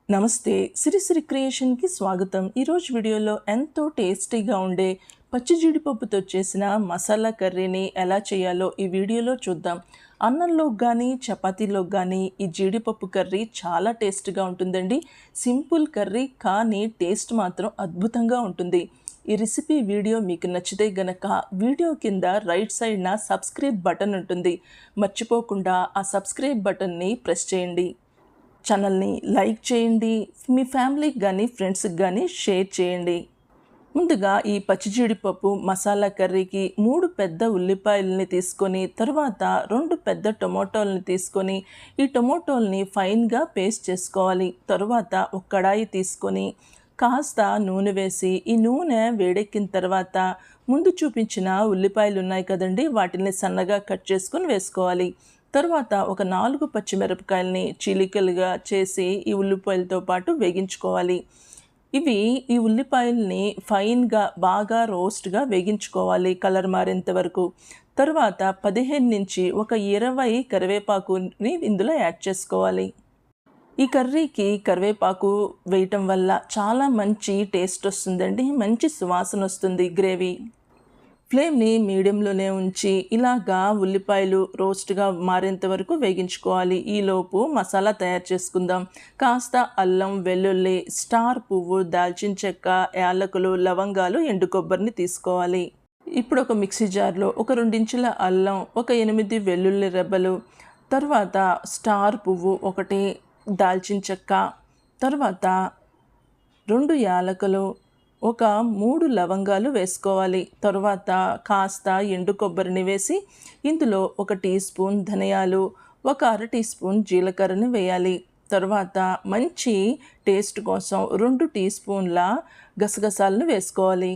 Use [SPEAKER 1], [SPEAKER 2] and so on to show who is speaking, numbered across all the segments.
[SPEAKER 1] నమస్తే సిరిసిరి క్రియేషన్కి స్వాగతం. ఈరోజు వీడియోలో ఎంతో టేస్టీగా ఉండే పచ్చి జీడిపప్పుతో చేసిన మసాలా కర్రీని ఎలా చేయాలో ఈ వీడియోలో చూద్దాం. అన్నంలోకి కానీ చపాతీలోకి కానీ ఈ జీడిపప్పు కర్రీ చాలా టేస్ట్గా ఉంటుందండి. సింపుల్ కర్రీ కానీ టేస్ట్ మాత్రం అద్భుతంగా ఉంటుంది. ఈ రెసిపీ వీడియో మీకు నచ్చితే గనక వీడియో కింద రైట్ సైడ్న సబ్స్క్రైబ్ బటన్ ఉంటుంది. మర్చిపోకుండా ఆ సబ్స్క్రైబ్ బటన్ని ప్రెస్ చేయండి. ఛానల్ని లైక్ చేయండి, మీ ఫ్యామిలీకి కానీ ఫ్రెండ్స్కి కానీ షేర్ చేయండి. ముందుగా ఈ పచ్చి జీడిపప్పు మసాలా కర్రీకి 3 పెద్ద ఉల్లిపాయలని తీసుకొని తర్వాత 2 పెద్ద టొమాటోలని తీసుకొని ఈ టొమాటోల్ని ఫైన్గా పేస్ట్ చేసుకోవాలి. తర్వాత ఒక కడాయి తీసుకొని కాస్త నూనె వేసి ఈ నూనె వేడెక్కిన తర్వాత ముందు చూపించిన ఉల్లిపాయలు ఉన్నాయి కదండి, వాటిని సన్నగా కట్ చేసుకొని వేసుకోవాలి. తర్వాత ఒక 4 పచ్చిమిరపకాయలని చీలికలుగా చేసి ఈ ఉల్లిపాయలతో పాటు వేగించుకోవాలి. ఈ ఉల్లిపాయల్ని ఫైన్గా బాగా రోస్ట్గా వేగించుకోవాలి కలర్ మారేంత వరకు. తర్వాత 15 నుంచి ఒక 20 కరివేపాకుని ఇందులో యాడ్ చేసుకోవాలి. ఈ కర్రీకి కరివేపాకు వేయటం వల్ల చాలా మంచి టేస్ట్ వస్తుందండి, మంచి సువాసన వస్తుంది గ్రేవీ. ఫ్లేమ్ని మీడియంలోనే ఉంచి ఇలాగా ఉల్లిపాయలు రోస్ట్గా మారేంత వరకు వేగించుకోవాలి. ఈలోపు మసాలా తయారు చేసుకుందాం. కాస్త అల్లం, వెల్లుల్లి, స్టార్ పువ్వు, దాల్చిన చెక్క, యాలకులు, లవంగాలు, ఎండు కొబ్బరిని తీసుకోవాలి. ఇప్పుడు ఒక మిక్సీ జార్లో ఒక 2 ఇంచుల అల్లం, ఒక 8 వెల్లుల్లి రెబ్బలు, తర్వాత స్టార్ పువ్వు ఒకటి, దాల్చిన చెక్క, తర్వాత 2 యాలకులు, ఒక 3 లవంగాలు వేసుకోవాలి. తర్వాత కాస్త ఎండు కొబ్బరిని వేసి ఇందులో 1 టీ స్పూన్ ధనియాలు, ఒక 1/2 టీ స్పూన్ జీలకర్రని వేయాలి. తర్వాత మంచి టేస్ట్ కోసం 2 టీ స్పూన్ల గసగసాలను వేసుకోవాలి.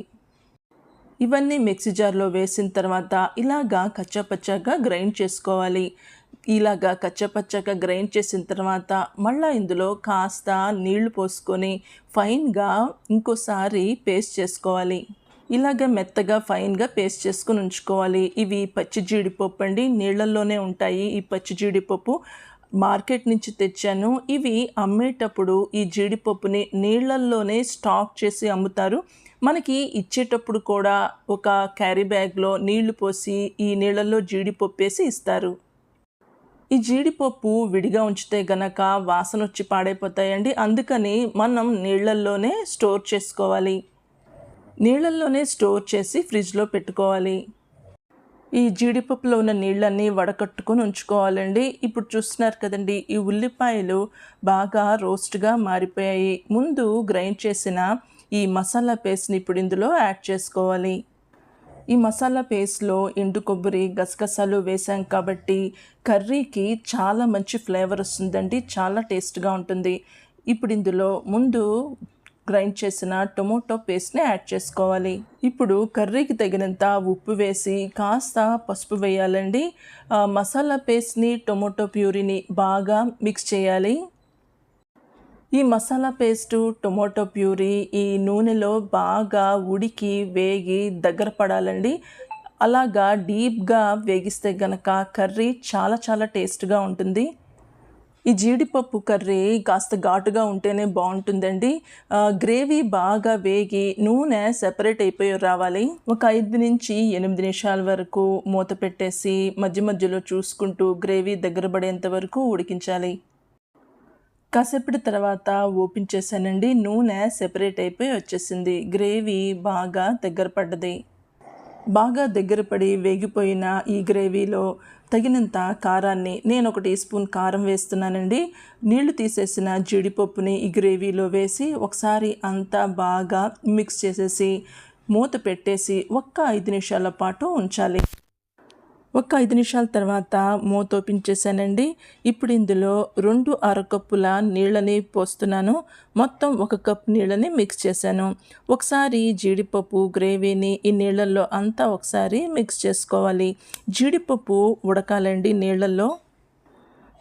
[SPEAKER 1] ఇవన్నీ మిక్సీ జార్లో వేసిన తర్వాత ఇలాగా కచ్చాపచ్చాగా గ్రైండ్ చేసుకోవాలి. ఇలాగా కచ్చపచ్చగా గ్రైండ్ చేసిన తర్వాత మళ్ళీ ఇందులో కాస్త నీళ్లు పోసుకొని ఫైన్గా ఇంకోసారి పేస్ట్ చేసుకోవాలి. ఇలాగ మెత్తగా ఫైన్గా పేస్ట్ చేసుకుని ఉంచుకోవాలి. ఇవి పచ్చి జీడిపప్పు అండి, నీళ్ళల్లోనే ఉంటాయి. ఈ పచ్చి జీడిపప్పు మార్కెట్ నుంచి తెచ్చాను. ఇవి అమ్మేటప్పుడు ఈ జీడిపప్పుని నీళ్ళల్లోనే స్టాక్ చేసి అమ్ముతారు. మనకి ఇచ్చేటప్పుడు కూడా ఒక క్యారీ బ్యాగ్లో నీళ్లు పోసి ఈ నీళ్ళల్లో జీడిపప్పు వేసి ఇస్తారు. ఈ జీడిపప్పు విడిగా ఉంచితే గనక వాసన వచ్చి పాడైపోతాయండి. అందుకని మనం నీళ్ళల్లోనే స్టోర్ చేసుకోవాలి. నీళ్ళల్లోనే స్టోర్ చేసి ఫ్రిడ్జ్లో పెట్టుకోవాలి. ఈ జీడిపప్పులో ఉన్న నీళ్ళన్నీ వడకట్టుకొని ఉంచుకోవాలండి. ఇప్పుడు చూస్తున్నారు కదండి, ఈ ఉల్లిపాయలు బాగా రోస్ట్గా మారిపోయాయి. ముందు గ్రైండ్ చేసిన ఈ మసాలా పేస్ట్ని ఇప్పుడు ఇందులో యాడ్ చేసుకోవాలి. ఈ మసాలా పేస్ట్లో ఎండు కొబ్బరి, గసగసాలు వేసాం కాబట్టి కర్రీకి చాలా మంచి ఫ్లేవర్ వస్తుందండి, చాలా టేస్ట్గా ఉంటుంది. ఇప్పుడు ఇందులో ముందు గ్రైండ్ చేసిన టొమాటో పేస్ట్ని యాడ్ చేసుకోవాలి. ఇప్పుడు కర్రీకి తగినంత ఉప్పు వేసి కాస్త పసుపు వేయాలండి. మసాలా పేస్ట్ని, టొమాటో ప్యూరీని బాగా మిక్స్ చేయాలి. ఈ మసాలా పేస్టు, టొమాటో ప్యూరీ ఈ నూనెలో బాగా ఉడికి వేగి దగ్గర పడాలండి. అలాగా డీప్గా వేగిస్తే గనక కర్రీ చాలా చాలా టేస్ట్గా ఉంటుంది. ఈ జీడిపప్పు కర్రీ కాస్త ఘాటుగా ఉంటేనే బాగుంటుందండి. గ్రేవీ బాగా వేగి నూనె సెపరేట్ అయిపోయి రావాలి. ఒక 5 నుంచి 8 నిమిషాల వరకు మూత పెట్టేసి మధ్య మధ్యలో చూసుకుంటూ గ్రేవీ దగ్గర పడేంత వరకు ఉడికించాలి. కాసేపటి తర్వాత ఓపెన్ చేశానండి. నూనె సెపరేట్ అయిపోయి వచ్చేసింది. గ్రేవీ బాగా దగ్గర పడ్డది. బాగా దగ్గర పడి వేగిపోయిన ఈ గ్రేవీలో తగినంత కారాన్ని, నేను 1 టీ స్పూన్ కారం వేస్తున్నానండి. నీళ్లు తీసేసిన జీడిపప్పుని ఈ గ్రేవీలో వేసి ఒకసారి అంతా బాగా మిక్స్ చేసేసి మూత పెట్టేసి ఒక్క 5 నిమిషాల పాటు ఉంచాలి. ఒక 5 నిమిషాల తర్వాత మూత ఓపెన్ చేశానండి. ఇప్పుడు ఇందులో 2 అరకప్పుల నీళ్ళని పోస్తున్నాను. మొత్తం 1 కప్ నీళ్ళని మిక్స్ చేశాను. ఒకసారి జీడిపప్పు గ్రేవీని ఈ నీళ్ళల్లో అంతా ఒకసారి మిక్స్ చేసుకోవాలి. జీడిపప్పు ఉడకాలండి నీళ్ళల్లో.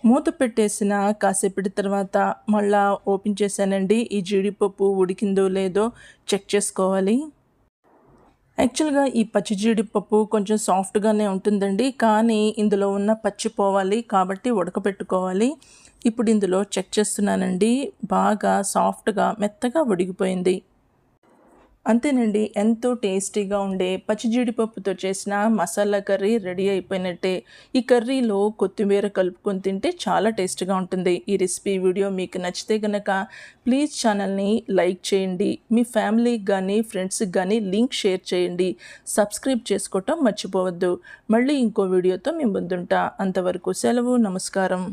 [SPEAKER 1] మూత పెట్టేసిన కాసేపటి తర్వాత మళ్ళా ఓపెన్ చేశానండి. ఈ జీడిపప్పు ఉడికిందో లేదో చెక్ చేసుకోవాలి. యాక్చువల్గా ఈ పచ్చి జీడిపప్పు కొంచెం సాఫ్ట్గానే ఉంటుందండి, కానీ ఇందులో ఉన్న పచ్చి పోవాలి కాబట్టి ఉడకపెట్టుకోవాలి. ఇప్పుడు ఇందులో చెక్ చేస్తున్నానండి, బాగా సాఫ్ట్గా మెత్తగా ఉడికిపోయింది. అంతేనండి, ఎంతో టేస్టీగా ఉండే పచ్చి జీడిపప్పుతో చేసిన మసాలా కర్రీ రెడీ అయిపోయినట్టే. ఈ కర్రీలో కొత్తిమీర కలుపుకొని తింటే చాలా టేస్ట్గా ఉంటుంది. ఈ రెసిపీ వీడియో మీకు నచ్చితే కనుక ప్లీజ్ ఛానల్ని లైక్ చేయండి, మీ ఫ్యామిలీకి కానీ ఫ్రెండ్స్కి కానీ లింక్ షేర్ చేయండి, సబ్స్క్రైబ్ చేసుకోవటం మర్చిపోవద్దు. మళ్ళీ ఇంకో వీడియోతో మీ ముందుంటా. అంతవరకు సెలవు, నమస్కారం.